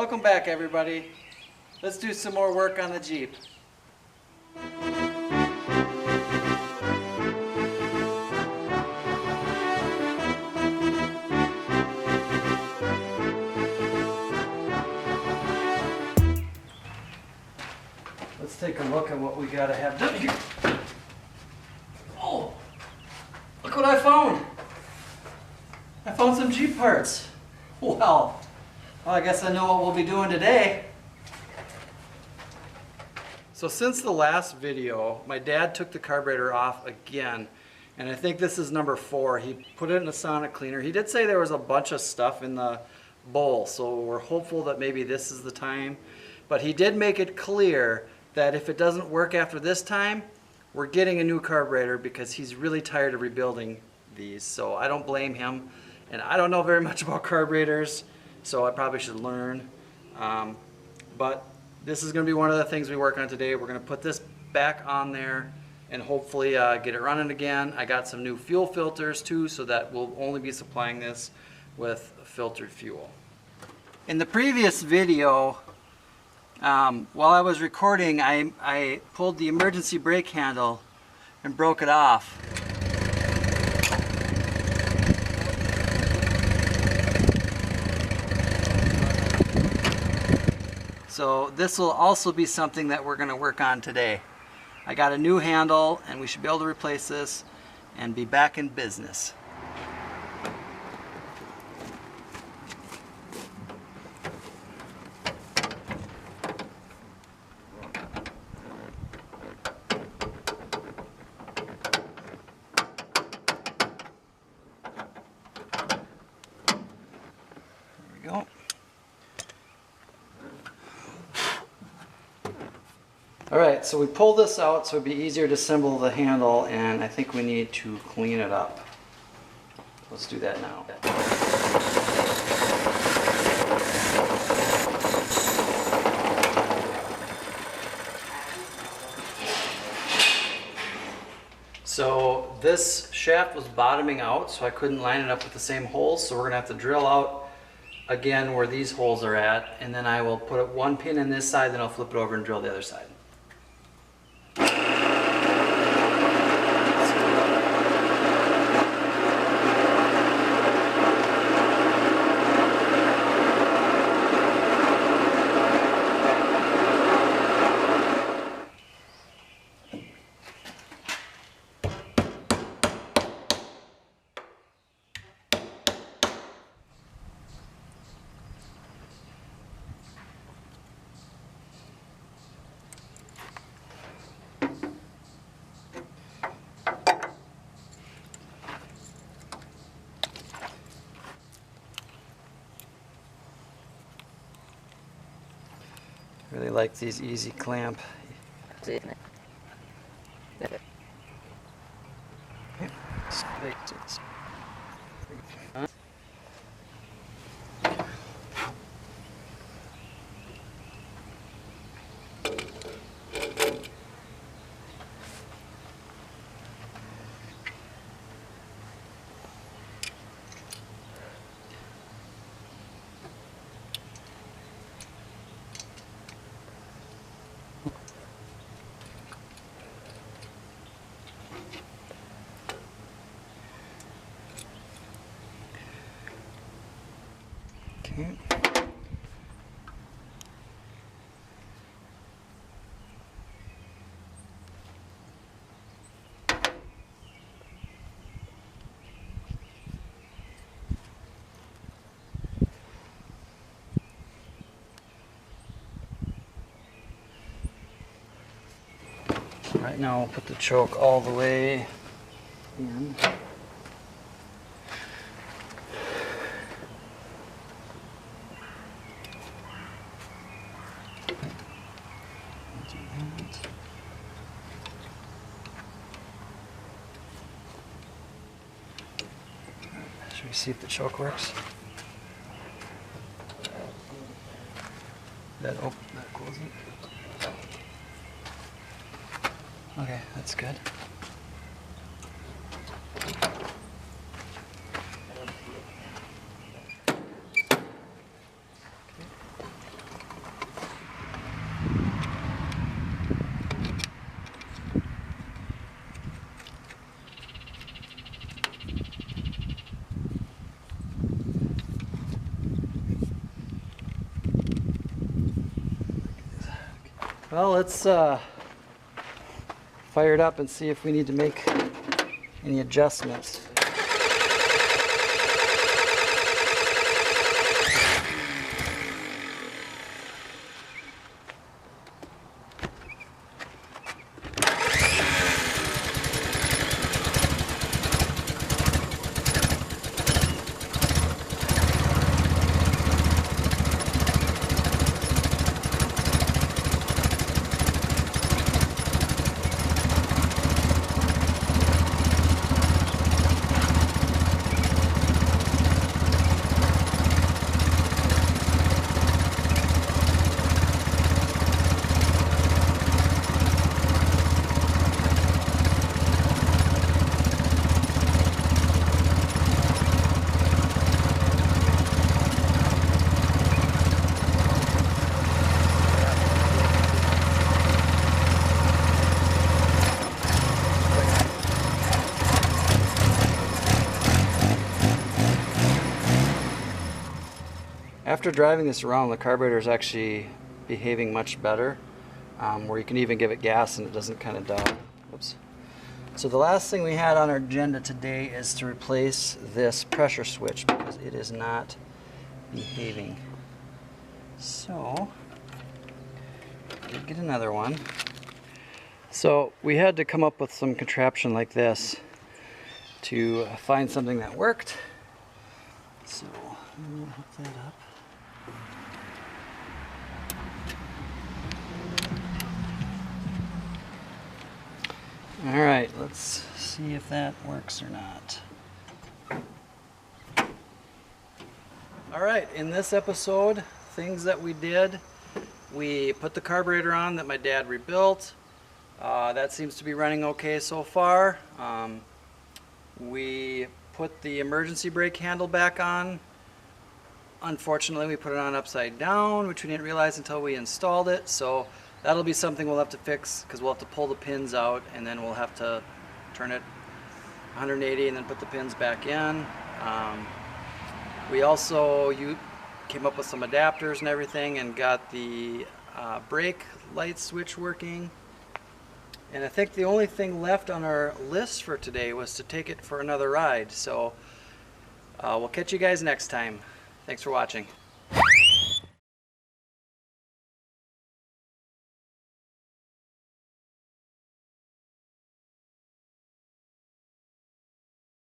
Welcome back, everybody. Let's do some more work on the Jeep. Let's take a look at what we gotta have done here. Oh, look what I found. I found some Jeep parts. Well, I guess I know what we'll be doing today. So since the last video, my dad took the carburetor off again, and I think this is number 4. He put it in a sonic cleaner. He did say there was a bunch of stuff in the bowl, so we're hopeful that maybe this is the time. But he did make it clear that if it doesn't work after this time, we're getting a new carburetor because he's really tired of rebuilding these. So I don't blame him, and I don't know very much about carburetors, so I probably should learn. But this is going to be one of the things we work on today. We're going to put this back on there and hopefully get it running again. I got some new fuel filters too, so that we'll only be supplying this with filtered fuel. In the previous video, while I was recording, I pulled the emergency brake handle and broke it off. So this will also be something that we're going to work on today. I got a new handle and we should be able to replace this and be back in business. There we go. Alright, so we pulled this out so it'd be easier to assemble the handle, and I think we need to clean it up. Let's do that now. So this shaft was bottoming out, so I couldn't line it up with the same holes, so we're going to have to drill out again where these holes are at, and then I will put one pin in this side, then I'll flip it over and drill the other side. Really like these easy clamp. Okay. Right now I'll put the choke all the way in. Should we see if the choke works? That closes it. Okay, that's good. Well, let's fire it up and see if we need to make any adjustments. After driving this around, the carburetor is actually behaving much better, where you can even give it gas and it doesn't kind of die. Oops. So the last thing we had on our agenda today is to replace this pressure switch because it is not behaving. So, we'll get another one. So we had to come up with some contraption like this to find something that worked. So, I'm going to hook that up. Alright, let's see if that works or not. Alright, in this episode, things that we did, we put the carburetor on that my dad rebuilt. That seems to be running okay so far. We put the emergency brake handle back on. Unfortunately, we put it on upside down, which we didn't realize until we installed it. So that'll be something we'll have to fix because we'll have to pull the pins out and then we'll have to turn it 180 and then put the pins back in. We also came up with some adapters and everything and got the brake light switch working. And I think the only thing left on our list for today was to take it for another ride. So we'll catch you guys next time. Thanks for watching.